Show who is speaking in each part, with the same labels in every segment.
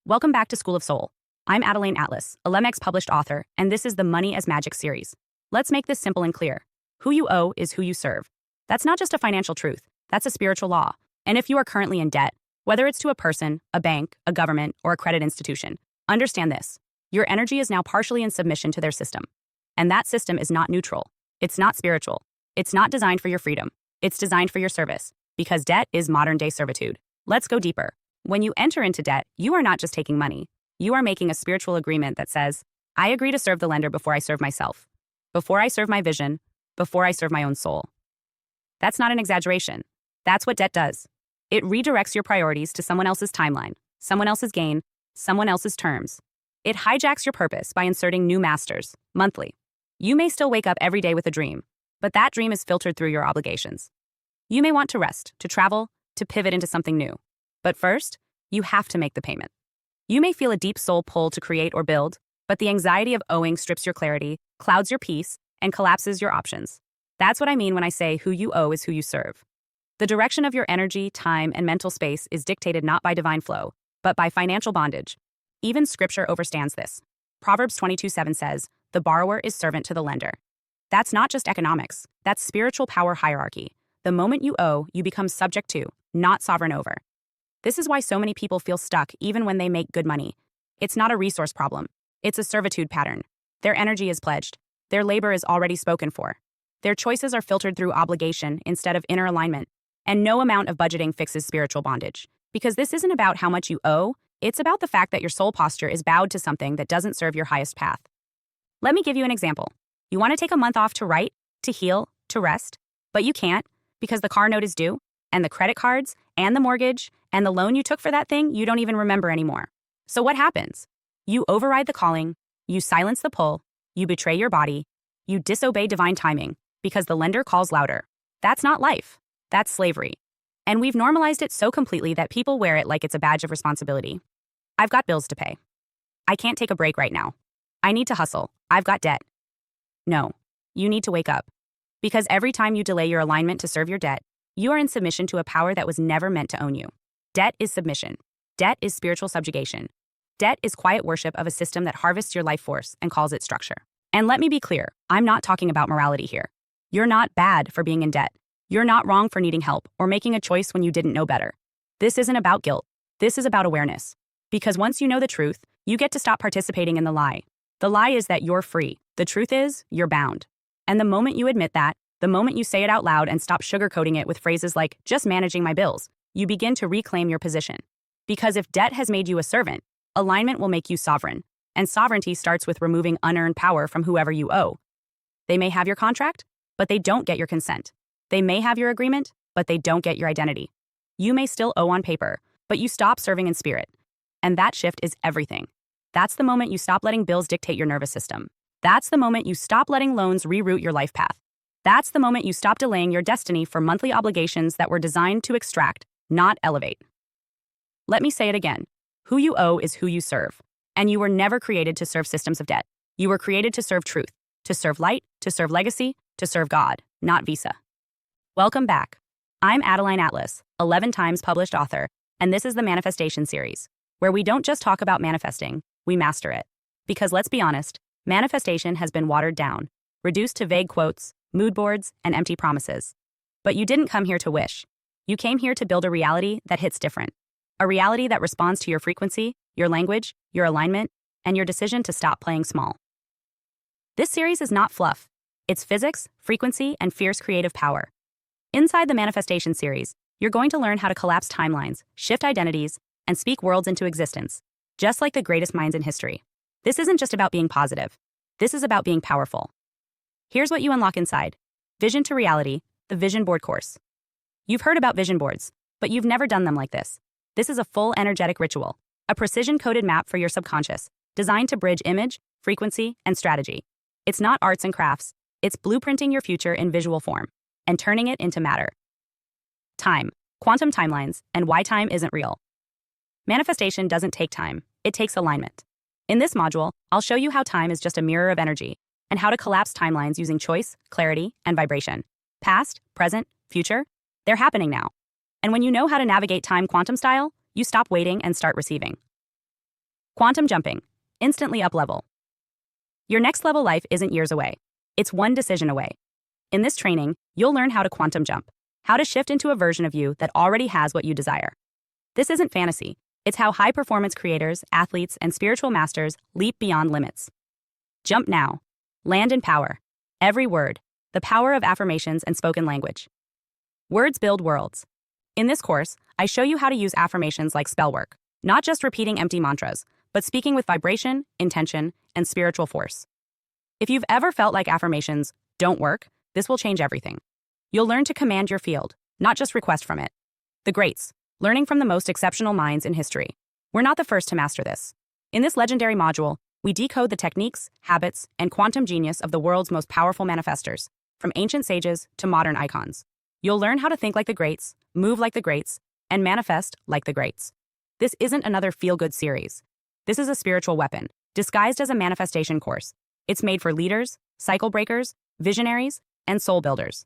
Speaker 1: Welcome back to School of Soul. I'm Adeline Atlas, a LEMX published author, and this is the Money as Magic series. Let's make this simple and clear. Who you owe is who you serve. That's not just a financial truth, that's a spiritual law. And if you are currently in debt, whether it's to a person, a bank, a government, or a credit institution, understand this. Your energy is now partially in submission to their system. And that system is not neutral. It's not spiritual. It's not designed for your freedom. It's designed for your service. Because debt is modern-day servitude. Let's go deeper. When you enter into debt, you are not just taking money. You are making a spiritual agreement that says, I agree to serve the lender before I serve myself, before I serve my vision, before I serve my own soul. That's not an exaggeration. That's what debt does. It redirects your priorities to someone else's timeline, someone else's gain, someone else's terms. It hijacks your purpose by inserting new masters, monthly. You may still wake up every day with a dream, but that dream is filtered through your obligations. You may want to rest, to travel, to pivot into something new. But first, you have to make the payment. You may feel a deep soul pull to create or build, but the anxiety of owing strips your clarity, clouds your peace, and collapses your options. That's what I mean when I say who you owe is who you serve. The direction of your energy, time, and mental space is dictated not by divine flow, but by financial bondage. Even scripture overstands this. Proverbs 22:7 says, the borrower is servant to the lender. That's not just economics, that's spiritual power hierarchy. The moment you owe, you become subject to, not sovereign over. This is why so many people feel stuck even when they make good money. It's not a resource problem. It's a servitude pattern. Their energy is pledged. Their labor is already spoken for. Their choices are filtered through obligation instead of inner alignment. And no amount of budgeting fixes spiritual bondage. Because this isn't about how much you owe, it's about the fact that your soul posture is bowed to something that doesn't serve your highest path. Let me give you an example. You want to take a month off to write, to heal, to rest, but you can't because the car note is due, and the credit cards, and the mortgage, and the loan you took for that thing you don't even remember anymore. So what happens? You override the calling, you silence the pull, you betray your body, you disobey divine timing because the lender calls louder. That's not life. That's slavery. And we've normalized it so completely that people wear it like it's a badge of responsibility. I've got bills to pay. I can't take a break right now. I need to hustle. I've got debt. No, you need to wake up. Because every time you delay your alignment to serve your debt, you are in submission to a power that was never meant to own you. Debt is submission. Debt is spiritual subjugation. Debt is quiet worship of a system that harvests your life force and calls it structure. And let me be clear, I'm not talking about morality here. You're not bad for being in debt. You're not wrong for needing help or making a choice when you didn't know better. This isn't about guilt. This is about awareness. Because once you know the truth, you get to stop participating in the lie. The lie is that you're free. The truth is, you're bound. And the moment you admit that, the moment you say it out loud and stop sugarcoating it with phrases like, just managing my bills, you begin to reclaim your position. Because if debt has made you a servant, alignment will make you sovereign. And sovereignty starts with removing unearned power from whoever you owe. They may have your contract, but they don't get your consent. They may have your agreement, but they don't get your identity. You may still owe on paper, but you stop serving in spirit. And that shift is everything. That's the moment you stop letting bills dictate your nervous system. That's the moment you stop letting loans reroute your life path. That's the moment you stop delaying your destiny for monthly obligations that were designed to extract, not elevate. Let me say it again. Who you owe is who you serve. And you were never created to serve systems of debt. You were created to serve truth, to serve light, to serve legacy, to serve God, not Visa. Welcome back. I'm Adeline Atlas, 11 times published author, and this is the Manifestation series, where we don't just talk about manifesting, we master it. Because let's be honest, manifestation has been watered down, reduced to vague quotes, mood boards, and empty promises. But you didn't come here to wish. You came here to build a reality that hits different. A reality that responds to your frequency, your language, your alignment, and your decision to stop playing small. This series is not fluff. It's physics, frequency, and fierce creative power. Inside the Manifestation series, you're going to learn how to collapse timelines, shift identities, and speak worlds into existence, just like the greatest minds in history. This isn't just about being positive. This is about being powerful. Here's what you unlock inside. Vision to Reality, the Vision Board course. You've heard about vision boards, but you've never done them like this. This is a full energetic ritual, a precision-coded map for your subconscious, designed to bridge image, frequency, and strategy. It's not arts and crafts. It's blueprinting your future in visual form and turning it into matter. Time, quantum timelines, and why time isn't real. Manifestation doesn't take time. It takes alignment. In this module, I'll show you how time is just a mirror of energy and how to collapse timelines using choice, clarity, and vibration. Past, present, future, they're happening now. And when you know how to navigate time quantum style, you stop waiting and start receiving. Quantum jumping, instantly up level. Your next level life isn't years away. It's one decision away. In this training, you'll learn how to quantum jump, how to shift into a version of you that already has what you desire. This isn't fantasy. It's how high-performance creators, athletes, and spiritual masters leap beyond limits. Jump now. Land in power. Every word. The power of affirmations and spoken language. Words build worlds. In this course, I show you how to use affirmations like spell work, not just repeating empty mantras, but speaking with vibration, intention, and spiritual force. If you've ever felt like affirmations don't work, this will change everything. You'll learn to command your field, not just request from it. The greats, learning from the most exceptional minds in history. We're not the first to master this. In this legendary module, we decode the techniques, habits, and quantum genius of the world's most powerful manifestors, from ancient sages to modern icons. You'll learn how to think like the greats, move like the greats, and manifest like the greats. This isn't another feel-good series. This is a spiritual weapon, disguised as a manifestation course. It's made for leaders, cycle breakers, visionaries, and soul builders.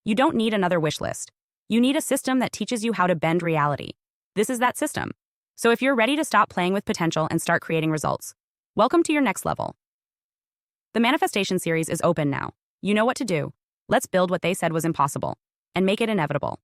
Speaker 1: You don't need another wish list. You need a system that teaches you how to bend reality. This is that system. So if you're ready to stop playing with potential and start creating results, welcome to your next level. The manifestation series is open now. You know what to do. Let's build what they said was impossible and make it inevitable.